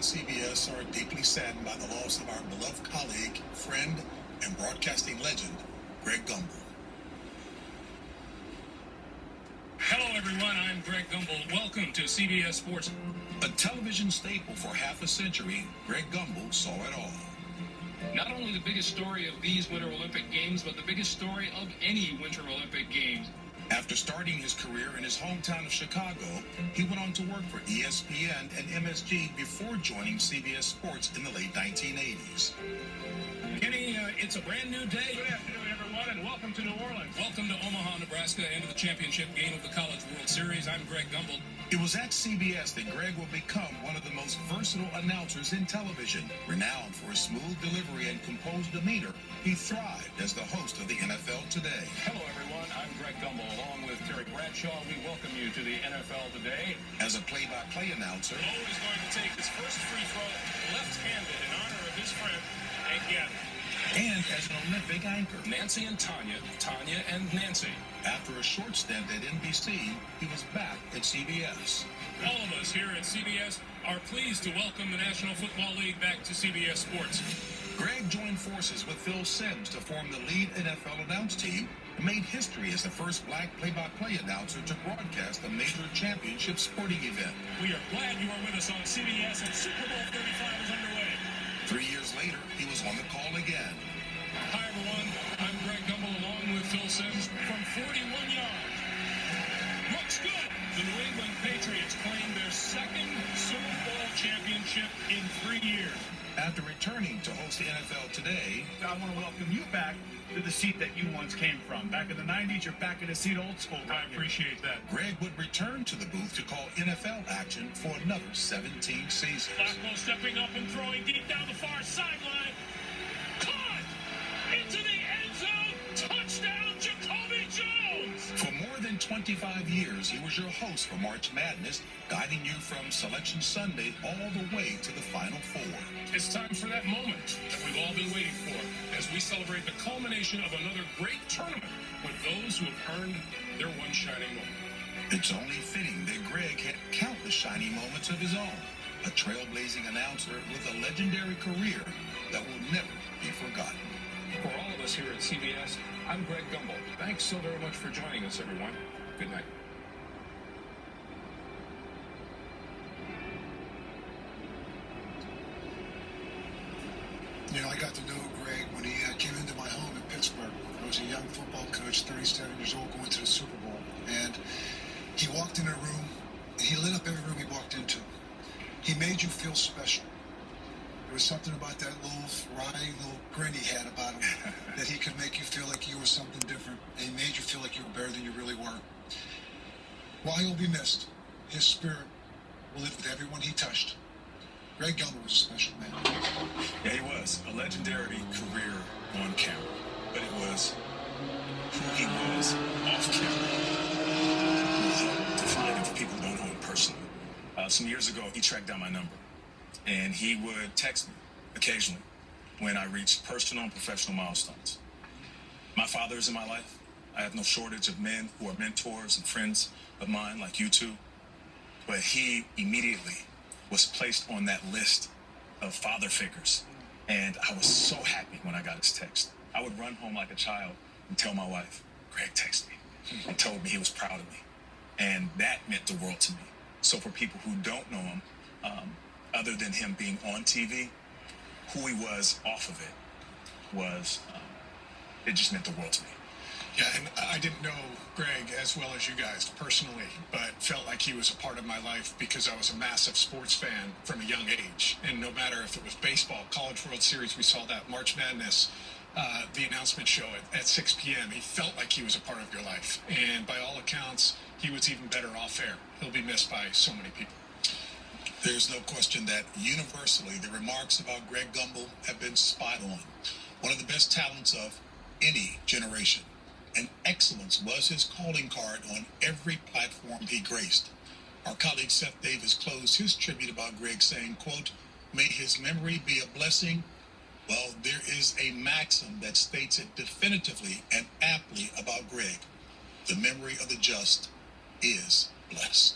CBS are deeply saddened by the loss of our beloved colleague, friend, and broadcasting legend, Greg Gumbel. Hello, everyone. I'm Greg Gumbel. Welcome to CBS Sports. A television staple for half a century, Greg Gumbel saw it all. Not only the biggest story of these Winter Olympic Games, but the biggest story of any Winter Olympic Games. After starting his career in his hometown of Chicago, he went on to work for ESPN and MSG before joining CBS Sports in the late 1980s. Kenny, it's a brand new day. Good afternoon, everyone, and welcome to New Orleans. Welcome to Omaha, Nebraska, and to the championship game of the College World Series. I'm Greg Gumbel. It was at CBS that Greg would become one of the most versatile announcers in television. Renowned for his smooth delivery and composed demeanor, he thrived as the host of the NFL Today. Hello, everyone. I'm Greg Gumbel. Along with Terry Bradshaw, we welcome you to the NFL Today. As a play-by-play announcer, Lowe is going to take his first free throw left-handed in honor of his friend and Gavin. and as an Olympic anchor. Nancy and Tanya, Tanya and Nancy. After a short stint at NBC, he was back at CBS. All of us here at CBS are pleased to welcome the National Football League back to CBS Sports. Greg joined forces with Phil Simms to form the lead NFL announce team and made history as the first black play-by-play announcer to broadcast a major championship sporting event. We are glad you are with us on CBS, and Super Bowl 35 is underway. 3 years later, he was on the call again. Hi, everyone. I'm Greg Gumbel along with Phil Simms from 41 yards. Looks good. The New England Patriots claim their second Super Bowl championship in 3 years. After returning to host the NFL Today, I want to welcome you back to the seat that you once came from. Back in the 90s, you're back in a seat old school. I appreciate that. Greg would return to the booth to call NFL action for another 17 seasons. Flacco stepping up and throwing deep down the far sideline. Caught! Into the end zone! Touchdown, Jacoby Jones! For more than 25 years, he was your host for March Madness, guiding you from Selection Sunday all the way to the Final Four. It's time for that moment that we've all been waiting for as we celebrate the culmination of another great tournament with those who have earned their one shining moment. It's only fitting that Greg had countless shining moments of his own, a trailblazing announcer with a legendary career that will never be forgotten. For all of us here at CBS, I'm Greg Gumbel. Thanks so very much for joining us, everyone. Good night. You know, I got to know Greg when he came into my home in Pittsburgh. I was a young football coach, 37 years old, going to the Super Bowl. And he walked in a room, and he lit up every room he walked into. He made you feel special. There was something about that little wry little grin he had about him that he could make you feel like you were something different. And he made you feel like you were better than you really were. While he'll be missed, his spirit will live with everyone he touched. Greg Gumbel was a special man. Yeah, he was. A legendary career on camera. But it was who he was off camera. To find him for people who don't know him personally. Some years ago, he tracked down my number. And he would text me occasionally when I reached personal and professional milestones. My father is in my life. I have no shortage of men who are mentors and friends of mine like you two. But he immediately was placed on that list of father figures. And I was so happy when I got his text. I would run home like a child and tell my wife, Greg texted me and told me he was proud of me. And that meant the world to me. So for people who don't know him, other than him being on TV, who he was off of it was, it just meant the world to me. Yeah, and I didn't know Greg as well as you guys personally, but felt like he was a part of my life because I was a massive sports fan from a young age. And no matter if it was baseball, College World Series, we saw that, March Madness, the announcement show at 6 p.m., he felt like he was a part of your life. And by all accounts, he was even better off air. He'll be missed by so many people. There's no question that universally the remarks about Greg Gumbel have been spot on. One of the best talents of any generation. And excellence was his calling card on every platform he graced. Our colleague Seth Davis closed his tribute about Greg saying, quote, "May his memory be a blessing." Well, there is a maxim that states it definitively and aptly about Greg. The memory of the just is blessed.